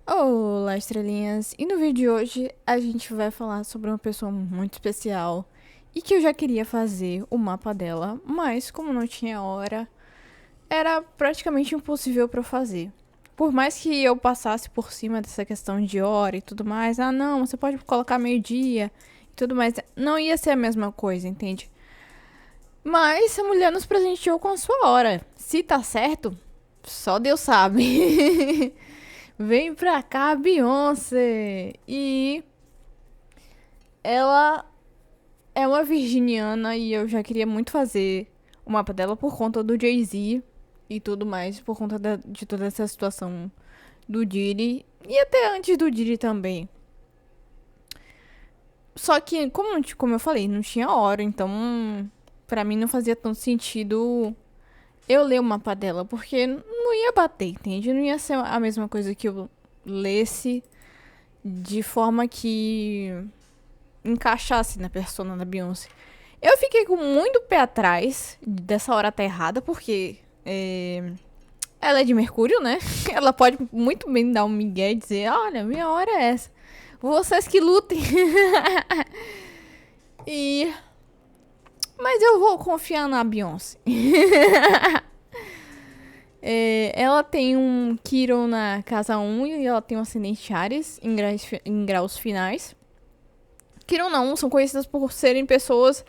Olá, estrelinhas! E no vídeo de hoje a gente vai falar sobre uma pessoa muito especial e que eu já queria fazer o mapa dela, mas como não tinha hora, era praticamente impossível para eu fazer. Por mais que eu passasse por cima dessa questão de hora e tudo mais, não, você pode colocar meio-dia e tudo mais, não ia ser a mesma coisa, entende? Mas a mulher nos presenteou com a sua hora. Se tá certo, só Deus sabe. Vem pra cá, Beyoncé! E ela é uma virginiana e eu já queria muito fazer o mapa dela por conta do Jay-Z e tudo mais, por conta de toda essa situação do Diddy e até antes do Diddy também. Só que, como eu falei, não tinha hora, então pra mim não fazia tanto sentido eu ler o mapa dela, porque não ia bater, entende? Não ia ser a mesma coisa que eu lesse de forma que encaixasse na persona da Beyoncé. Eu fiquei com muito pé atrás dessa hora tá errada, porque ela é de Mercúrio, né? Ela pode muito bem dar um migué e dizer: olha, minha hora é essa. Vocês que lutem. e. Mas eu vou confiar na Beyoncé. Ela tem um Kiron na casa 1 e ela tem um ascendente Ares em graus finais. Kiron não, são conhecidas por serem pessoas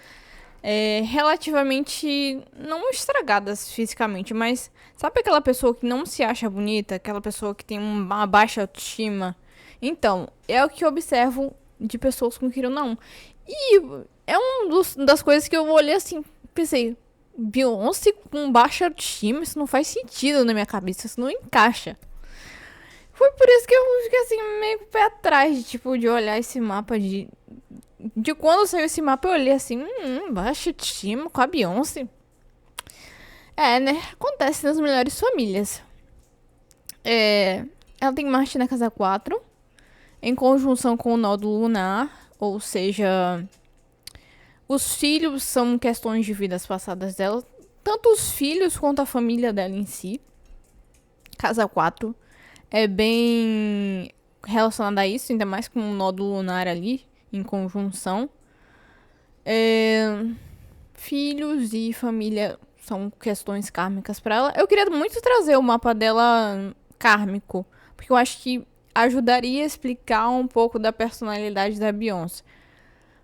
relativamente não estragadas fisicamente, mas sabe aquela pessoa que não se acha bonita, aquela pessoa que tem uma baixa autoestima? Então, é o que eu observo de pessoas com Kiron não. E é das coisas que eu olhei assim, pensei, Beyoncé com baixa autoestima, isso não faz sentido na minha cabeça, isso não encaixa. Foi por isso que eu fiquei assim, meio com o pé atrás, de olhar esse mapa de quando saiu esse mapa, eu olhei assim, baixa autoestima com a Beyoncé. É, né? Acontece nas melhores famílias. Ela tem Marte na casa 4, em conjunção com o nódulo lunar, ou seja, os filhos são questões de vidas passadas dela, tanto os filhos quanto a família dela em si. Casa 4 é bem relacionada a isso, ainda mais com o nódulo lunar ali, em conjunção. Filhos e família são questões kármicas para ela. Eu queria muito trazer o mapa dela kármico, porque eu acho que ajudaria a explicar um pouco da personalidade da Beyoncé.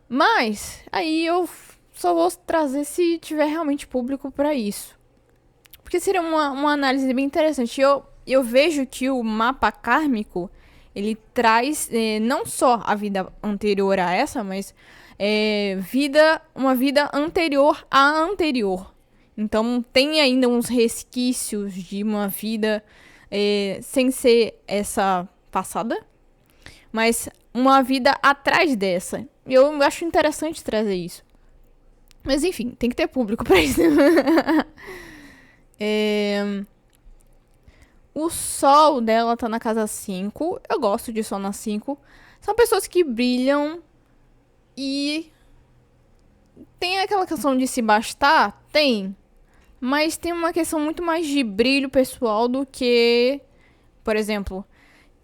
Mas aí eu só vou trazer se tiver realmente público para isso. Porque seria uma análise bem interessante. Eu vejo que o mapa kármico ele traz não só a vida anterior a essa, mas uma vida anterior à anterior. Então tem ainda uns resquícios de uma vida sem ser essa passada, mas uma vida atrás dessa. Eu acho interessante trazer isso. Mas enfim, tem que ter público pra isso. O sol dela tá na casa 5. Eu gosto de sol na 5. São pessoas que brilham e tem aquela questão de se bastar? Tem. Mas tem uma questão muito mais de brilho pessoal do que, por exemplo,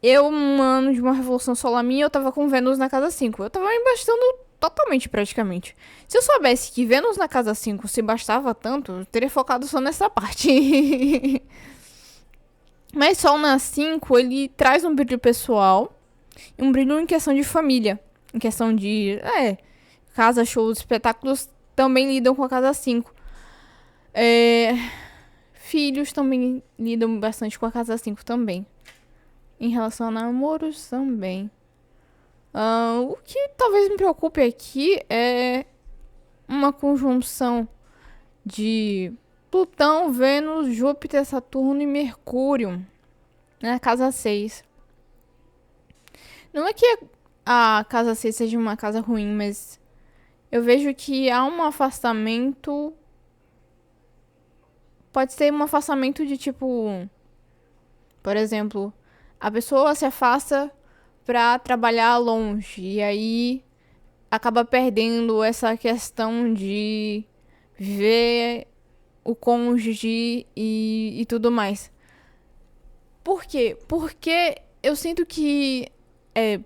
eu, um ano de uma revolução solar minha, eu tava com Vênus na casa 5. Eu tava me bastando totalmente, praticamente. Se eu soubesse que Vênus na casa 5 se bastava tanto, eu teria focado só nessa parte. Mas Sol na 5, ele traz um brilho pessoal e um brilho em questão de família. Em questão de, casa, shows, espetáculos também lidam com a casa 5. Filhos também lidam bastante com a casa 5 também. Em relação a namoros também. O que talvez me preocupe aqui é uma conjunção de Plutão, Vênus, Júpiter, Saturno e Mercúrio na casa 6. Não é que a casa 6 seja uma casa ruim, mas eu vejo que há um afastamento. Pode ser um afastamento de tipo. Por exemplo, a pessoa se afasta pra trabalhar longe e aí acaba perdendo essa questão de ver o cônjuge e tudo mais. Por quê? Porque eu sinto que,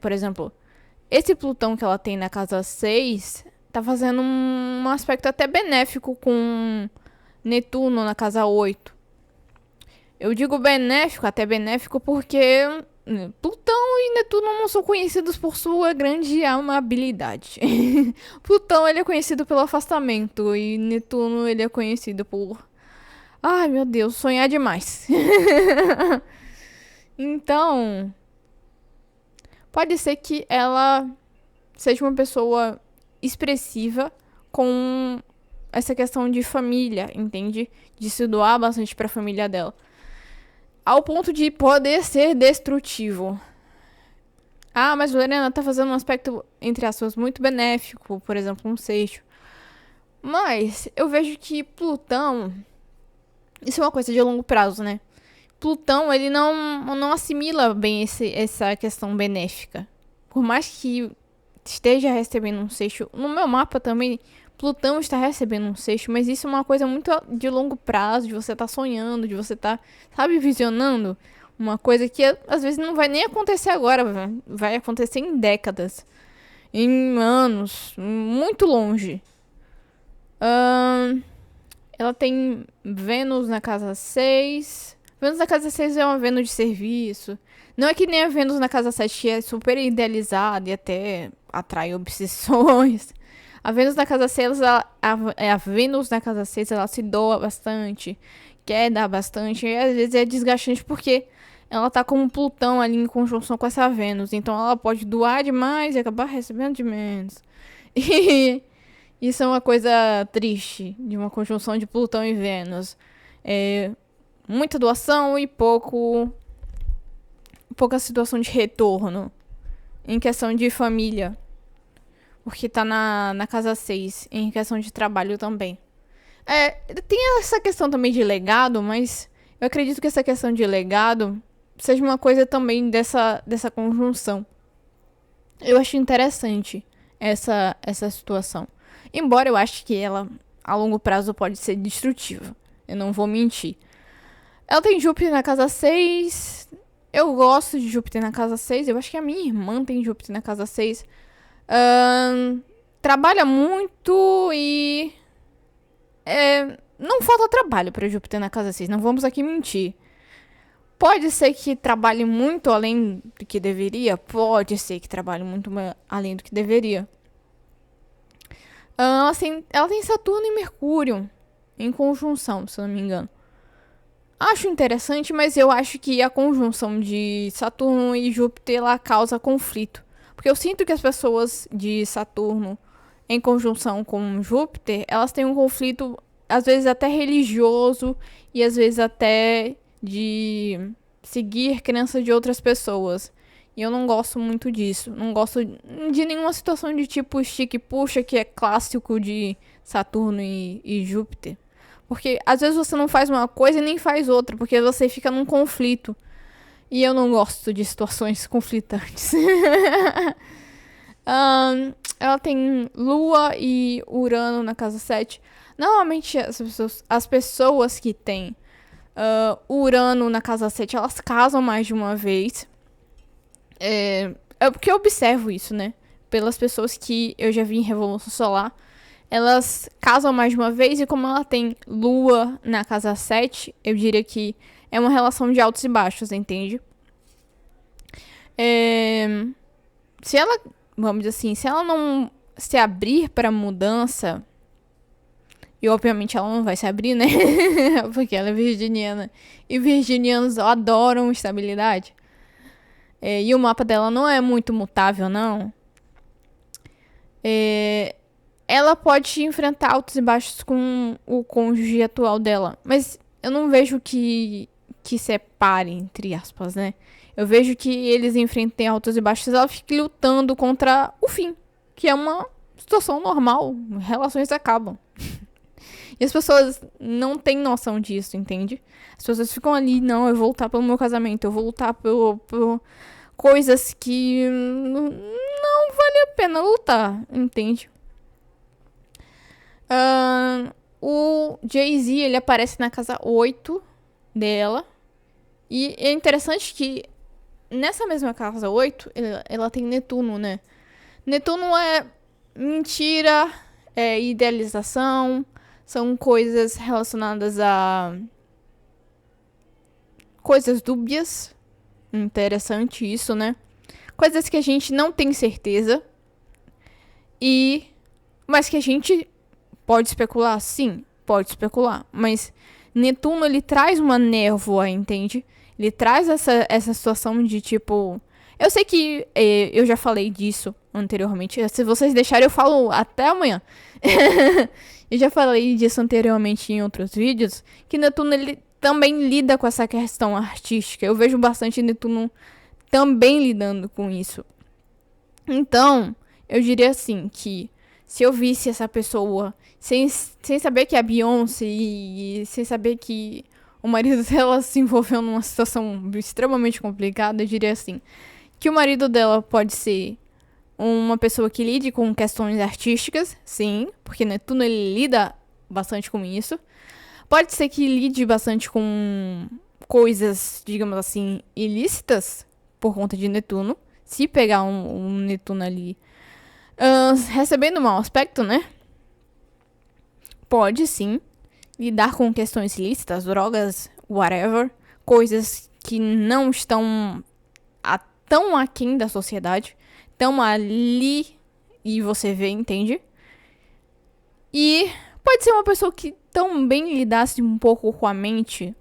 por exemplo, esse Plutão que ela tem na casa 6 tá fazendo um aspecto até benéfico com Netuno na casa 8. Eu digo benéfico, até benéfico, porque Plutão e Netuno não são conhecidos por sua grande amabilidade. Plutão, ele é conhecido pelo afastamento e Netuno, ele é conhecido por... Ai, meu Deus, sonhar demais. Então, pode ser que ela seja uma pessoa expressiva com essa questão de família, entende? De se doar bastante pra família dela. Ao ponto de poder ser destrutivo. Ah, mas Lorena tá fazendo um aspecto, entre aspas, muito benéfico, por exemplo, um seixo. Mas eu vejo que Plutão, isso é uma coisa de longo prazo, né? Plutão, ele não assimila bem essa questão benéfica. Por mais que esteja recebendo um seixo, no meu mapa também, Plutão está recebendo um seixo, mas isso é uma coisa muito de longo prazo, de você estar sonhando, de você estar, sabe, visionando. Uma coisa que às vezes não vai nem acontecer agora, vai acontecer em décadas, em anos, muito longe. Ela tem Vênus na casa 6. Vênus na casa 6 é uma Vênus de serviço. Não é que nem a Vênus na casa 7, que é super idealizada e até atrai obsessões. A Vênus na casa 6, a Vênus na casa 6, ela se doa bastante, quer dar bastante, e às vezes é desgastante porque ela tá com um Plutão ali em conjunção com essa Vênus, então ela pode doar demais e acabar recebendo de menos. E isso é uma coisa triste de uma conjunção de Plutão e Vênus. É muita doação e pouca situação de retorno em questão de família. Porque tá na casa 6, em questão de trabalho também. Tem essa questão também de legado, mas eu acredito que essa questão de legado seja uma coisa também dessa conjunção. Eu acho interessante essa situação. Embora eu ache que ela, a longo prazo, pode ser destrutiva. Eu não vou mentir. Ela tem Júpiter na casa 6. Eu gosto de Júpiter na casa 6. Eu acho que a minha irmã tem Júpiter na casa 6. Trabalha muito e... não falta trabalho para Júpiter na casa 6. Não vamos aqui mentir. Pode ser que trabalhe muito além do que deveria. Pode ser que trabalhe muito além do que deveria. Ela tem Saturno e Mercúrio em conjunção, se eu não me engano. Acho interessante, mas eu acho que a conjunção de Saturno e Júpiter ela causa conflito. Porque eu sinto que as pessoas de Saturno em conjunção com Júpiter, elas têm um conflito, às vezes até religioso e às vezes até de seguir crença de outras pessoas. E eu não gosto muito disso. Não gosto de nenhuma situação de tipo estica e puxa, que é clássico de Saturno e Júpiter. Porque às vezes você não faz uma coisa e nem faz outra, porque você fica num conflito. E eu não gosto de situações conflitantes. Ela tem Lua e Urano na casa 7. Normalmente as pessoas que têm Urano na casa 7, elas casam mais de uma vez. É porque eu observo isso, né? Pelas pessoas que eu já vi em Revolução Solar. Elas casam mais de uma vez e como ela tem Lua na casa 7, eu diria que é uma relação de altos e baixos, entende? Se ela, vamos dizer assim, se ela não se abrir para mudança, e obviamente ela não vai se abrir, né? Porque ela é virginiana. E virginianos adoram estabilidade. E o mapa dela não é muito mutável, não. Ela pode enfrentar altos e baixos com o cônjuge atual dela. Mas eu não vejo que separe, entre aspas, né? Eu vejo que eles enfrentem altos e baixos, ela fica lutando contra o fim, que é uma situação normal. Relações acabam. E as pessoas não têm noção disso, entende? As pessoas ficam ali, não, eu vou lutar pelo meu casamento, eu vou lutar por coisas que não vale a pena lutar, entende? O Jay-Z, ele aparece na casa 8 dela. E é interessante que nessa mesma casa 8, ela tem Netuno, né? Netuno é mentira, é idealização, são coisas relacionadas a coisas dúbias. Interessante isso, né? Coisas que a gente não tem certeza. Mas que a gente pode especular, sim, pode especular. Mas Netuno, ele traz uma névoa, entende? Ele traz essa situação de tipo. Eu sei que eu já falei disso anteriormente. Se vocês deixarem, eu falo até amanhã. Eu já falei disso anteriormente em outros vídeos. Que Netuno, ele também lida com essa questão artística. Eu vejo bastante Netuno também lidando com isso. Então, eu diria assim que se eu visse essa pessoa sem saber que é a Beyoncé e sem saber que o marido dela se envolveu numa situação extremamente complicada, eu diria assim, que o marido dela pode ser uma pessoa que lide com questões artísticas, sim, porque Netuno ele lida bastante com isso. Pode ser que lide bastante com coisas, digamos assim, ilícitas por conta de Netuno. Se pegar um Netuno ali recebendo um mau aspecto, né? Pode sim lidar com questões ilícitas, drogas, whatever, coisas que não estão tão aquém da sociedade, estão ali e você vê, entende? E pode ser uma pessoa que também lidasse um pouco com a mente.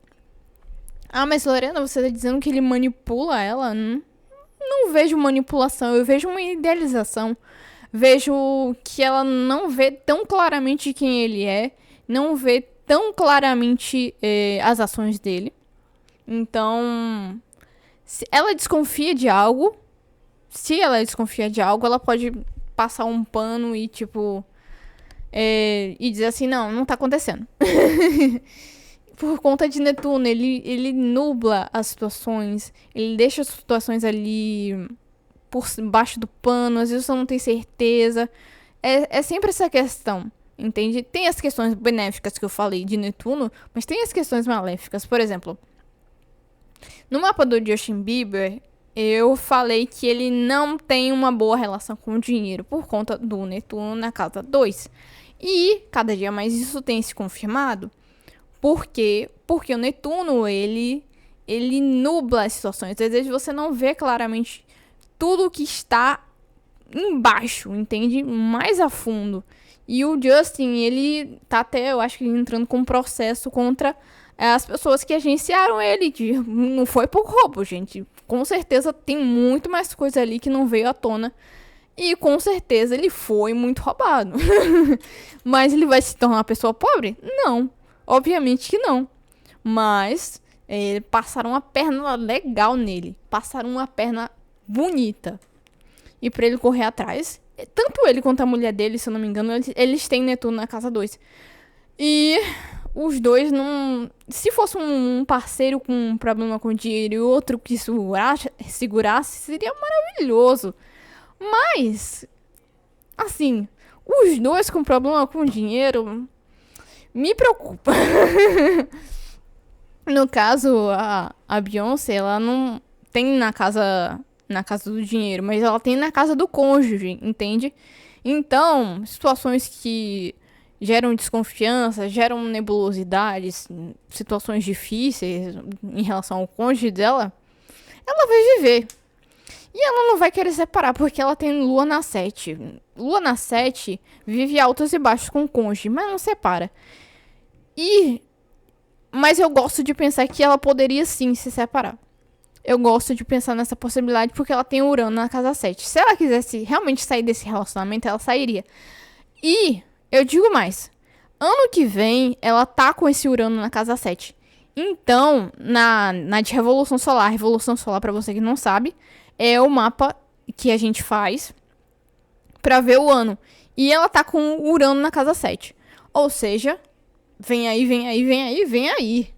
Ah, mas Lorena, você tá dizendo que ele manipula ela? Não vejo manipulação, eu vejo uma idealização. Vejo que ela não vê tão claramente quem ele é, não vê tão claramente as ações dele. Então, se ela desconfia de algo, ela pode passar um pano e, tipo, e dizer assim, não tá acontecendo. Por conta de Netuno, ele nubla as situações, ele deixa as situações ali por baixo do pano, às vezes você não tem certeza. É sempre essa questão, entende? Tem as questões benéficas que eu falei de Netuno, mas tem as questões maléficas. Por exemplo, no mapa do Justin Bieber, eu falei que ele não tem uma boa relação com o dinheiro por conta do Netuno na casa 2. E cada dia mais isso tem se confirmado. Por quê? Porque o Netuno, ele nubla as situações. Às vezes você não vê claramente tudo que está embaixo, entende? Mais a fundo. E o Justin, ele tá até, eu acho que entrando com um processo contra as pessoas que agenciaram ele. Não foi por roubo, gente. Com certeza tem muito mais coisa ali que não veio à tona. E com certeza ele foi muito roubado. Mas ele vai se tornar uma pessoa pobre? Não. Obviamente que não. Mas passaram uma perna legal nele. Passaram uma perna bonita. E pra ele correr atrás. Tanto ele quanto a mulher dele, se eu não me engano, eles têm Netuno na casa 2. E os dois não. Se fosse um parceiro com um problema com dinheiro e outro que segurasse, seria maravilhoso. Mas, assim, os dois com problema com dinheiro me preocupa. No caso, a Beyoncé, ela não tem na casa do dinheiro, mas ela tem na casa do cônjuge, entende? Então, situações que geram desconfiança, geram nebulosidades, situações difíceis em relação ao cônjuge dela, ela vai viver. E ela não vai querer separar, porque ela tem Lua na 7. Lua na 7 vive altos e baixos com o cônjuge, mas não separa. Mas eu gosto de pensar que ela poderia sim se separar. Eu gosto de pensar nessa possibilidade porque ela tem Urano na casa 7. Se ela quisesse realmente sair desse relacionamento, ela sairia. E eu digo mais. Ano que vem, ela tá com esse Urano na casa 7. Então, na de Revolução Solar, pra você que não sabe, é o mapa que a gente faz pra ver o ano. E ela tá com o Urano na casa 7. Ou seja, vem aí.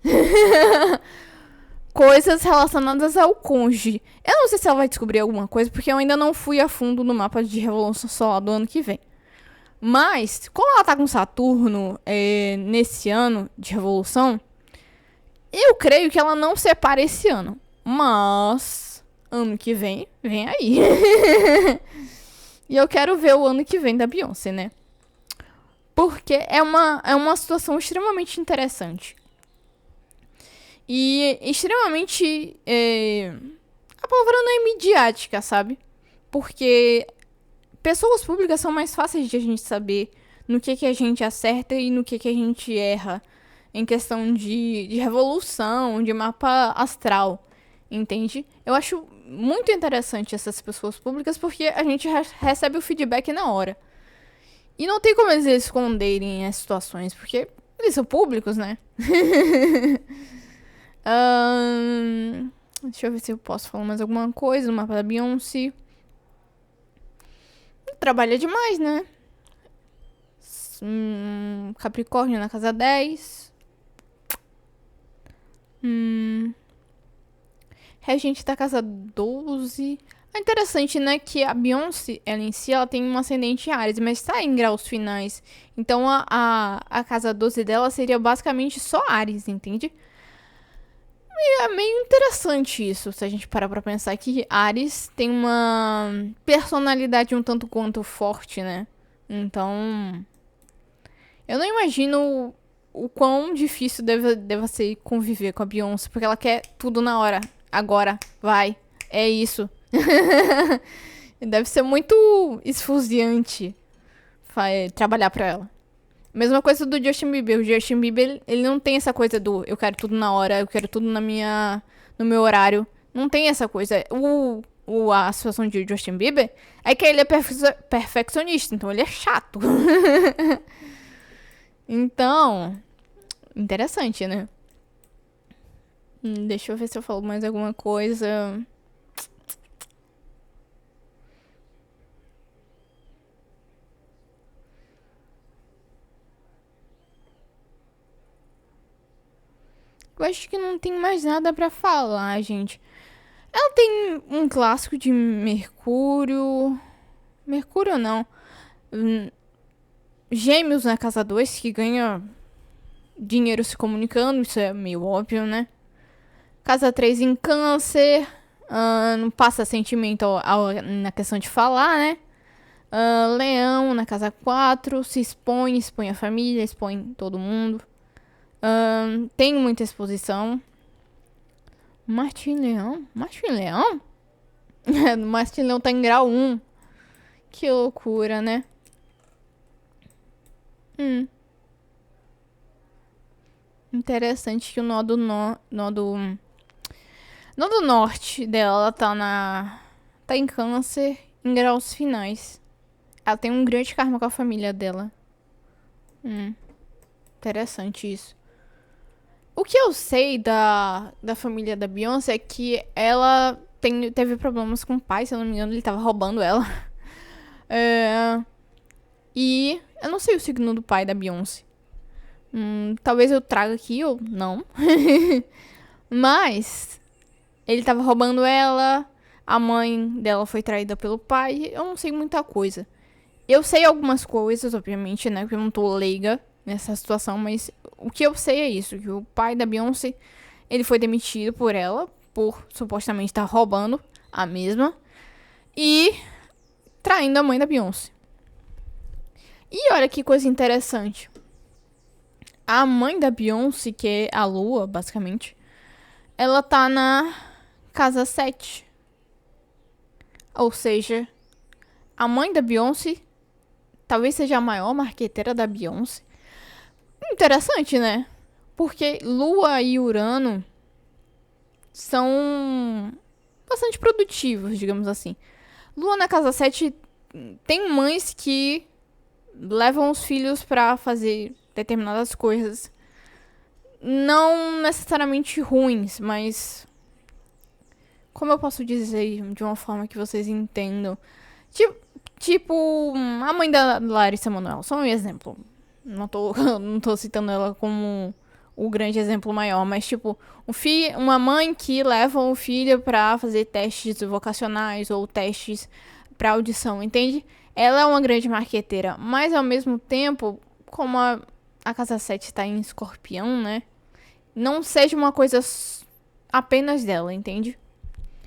Coisas relacionadas ao cônjuge. Eu não sei se ela vai descobrir alguma coisa, porque eu ainda não fui a fundo no mapa de Revolução Solar do ano que vem. Mas, como ela tá com Saturno nesse ano de Revolução, eu creio que ela não separa esse ano. Mas ano que vem, vem aí. E eu quero ver o ano que vem da Beyoncé, né? Porque é uma situação extremamente interessante. E extremamente. A palavra não é midiática, sabe? Porque pessoas públicas são mais fáceis de a gente saber no que a gente acerta e no que a gente erra. Em questão de revolução, de mapa astral. Entende? Eu acho muito interessante essas pessoas públicas porque a gente recebe o feedback na hora. E não tem como eles esconderem as situações, porque eles são públicos, né? Deixa eu ver se eu posso falar mais alguma coisa no mapa da Beyoncé. Trabalha demais, né? Capricórnio na casa 10. Regente da casa 12. É interessante, né, que a Beyoncé, ela em si, ela tem um ascendente em Áries, mas tá em graus finais. Então a casa 12 dela seria basicamente só Áries, entende? E é meio interessante isso, se a gente parar pra pensar que Áries tem uma personalidade um tanto quanto forte, né? Então, eu não imagino o quão difícil deva ser conviver com a Beyoncé, porque ela quer tudo na hora. Agora, vai. É isso. Deve ser muito esfuziante trabalhar pra ela. Mesma coisa do Justin Bieber. O Justin Bieber, ele não tem essa coisa do eu quero tudo na hora, eu quero tudo no meu horário. Não tem essa coisa. A situação de Justin Bieber é que ele é perfeccionista, então ele é chato. Então, interessante, né? Deixa eu ver se eu falo mais alguma coisa. Eu acho que não tem mais nada pra falar, gente. Ela tem um clássico de Mercúrio. Mercúrio não. Gêmeos na casa 2 que ganha dinheiro se comunicando. Isso é meio óbvio, né? Casa 3 em Câncer. Não passa sentimento na questão de falar, né? Leão na casa 4. Se expõe a família, expõe todo mundo. Tem muita exposição. Marte em Leão? Marte em Leão? Marte em Leão tá em grau 1. Que loucura, né? Interessante que o nodo norte dela tá em Câncer em graus finais. Ela tem um grande karma com a família dela. Interessante isso. O que eu sei da família da Beyoncé é que ela teve problemas com o pai, se eu não me engano, ele tava roubando ela. E eu não sei o signo do pai da Beyoncé. Talvez eu traga aqui ou não. Mas ele tava roubando ela, a mãe dela foi traída pelo pai, eu não sei muita coisa. Eu sei algumas coisas, obviamente, né, porque eu não tô leiga nessa situação, mas o que eu sei é isso, que o pai da Beyoncé, ele foi demitido por ela, por supostamente estar roubando a mesma, e traindo a mãe da Beyoncé. E olha que coisa interessante. A mãe da Beyoncé, que é a Lua, basicamente, ela tá na casa 7. Ou seja, a mãe da Beyoncé talvez seja a maior marqueteira da Beyoncé. Interessante, né? Porque Lua e Urano são bastante produtivos, digamos assim. Lua na casa 7 tem mães que levam os filhos pra fazer determinadas coisas. Não necessariamente ruins, mas como eu posso dizer de uma forma que vocês entendam? Tipo a mãe da Larissa Manoela, só um exemplo. Não tô citando ela como o grande exemplo maior, mas tipo, uma mãe que leva o filho pra fazer testes vocacionais ou testes pra audição, entende? Ela é uma grande marqueteira, mas ao mesmo tempo, como a casa 7 tá em Escorpião, né? Não seja uma coisa apenas dela, entende?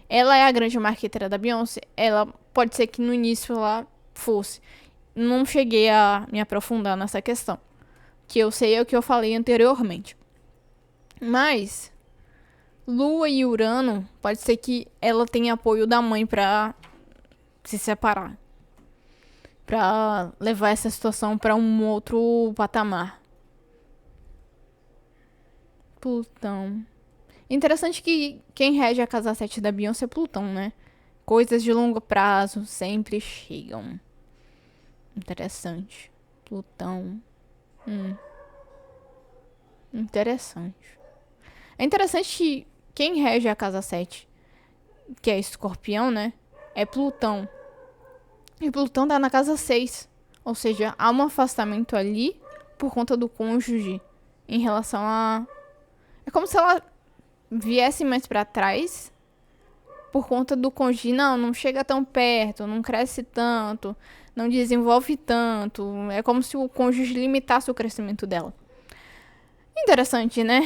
Ela é a grande marqueteira da Beyoncé? Ela pode ser que no início ela fosse. Não cheguei a me aprofundar nessa questão. Que eu sei é o que eu falei anteriormente. Mas Lua e Urano, pode ser que ela tenha apoio da mãe pra se separar. Pra levar essa situação pra um outro patamar. Plutão. Interessante que quem rege a casa 7 da Beyoncé é Plutão, né? Coisas de longo prazo sempre chegam. Interessante. Plutão. Interessante. É interessante que quem rege a casa 7, que é Escorpião, né? É Plutão. E Plutão tá na casa 6. Ou seja, há um afastamento ali por conta do cônjuge em relação a. É como se ela viesse mais pra trás por conta do cônjuge. Não chega tão perto, não cresce tanto, não desenvolve tanto. É como se o cônjuge limitasse o crescimento dela. Interessante, né?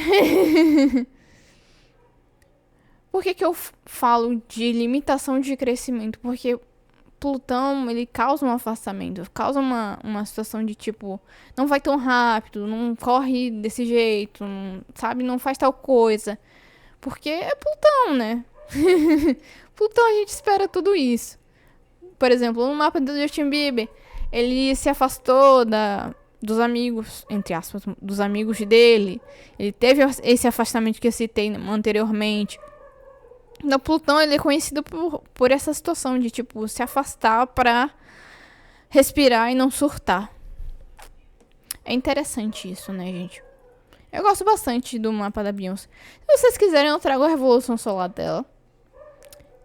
Por que eu falo de limitação de crescimento? Porque Plutão, ele causa um afastamento, causa uma situação de tipo, não vai tão rápido, não corre desse jeito, não, sabe? Não faz tal coisa. Porque é Plutão, né? Plutão a gente espera tudo isso. Por exemplo, no mapa do Justin Bieber, ele se afastou dos amigos, entre aspas, dos amigos dele. Ele teve esse afastamento que eu citei anteriormente. No Plutão, ele é conhecido por essa situação de, tipo, se afastar pra respirar e não surtar. É interessante isso, né, gente? Eu gosto bastante do mapa da Beyoncé. Se vocês quiserem, eu trago a Revolução Solar dela.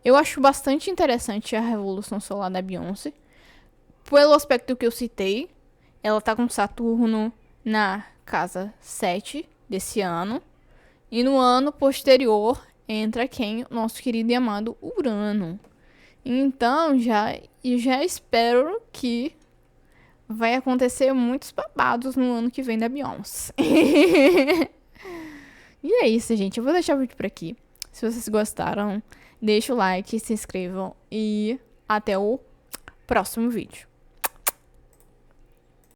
Eu acho bastante interessante a Revolução Solar da Beyoncé. Pelo aspecto que eu citei. Ela tá com Saturno na casa 7 desse ano. E no ano posterior entra quem? Nosso querido e amado Urano. Então, já espero que vai acontecer muitos babados no ano que vem da Beyoncé. E é isso, gente. Eu vou deixar o vídeo por aqui. Se vocês gostaram, deixa o like, se inscrevam e até o próximo vídeo.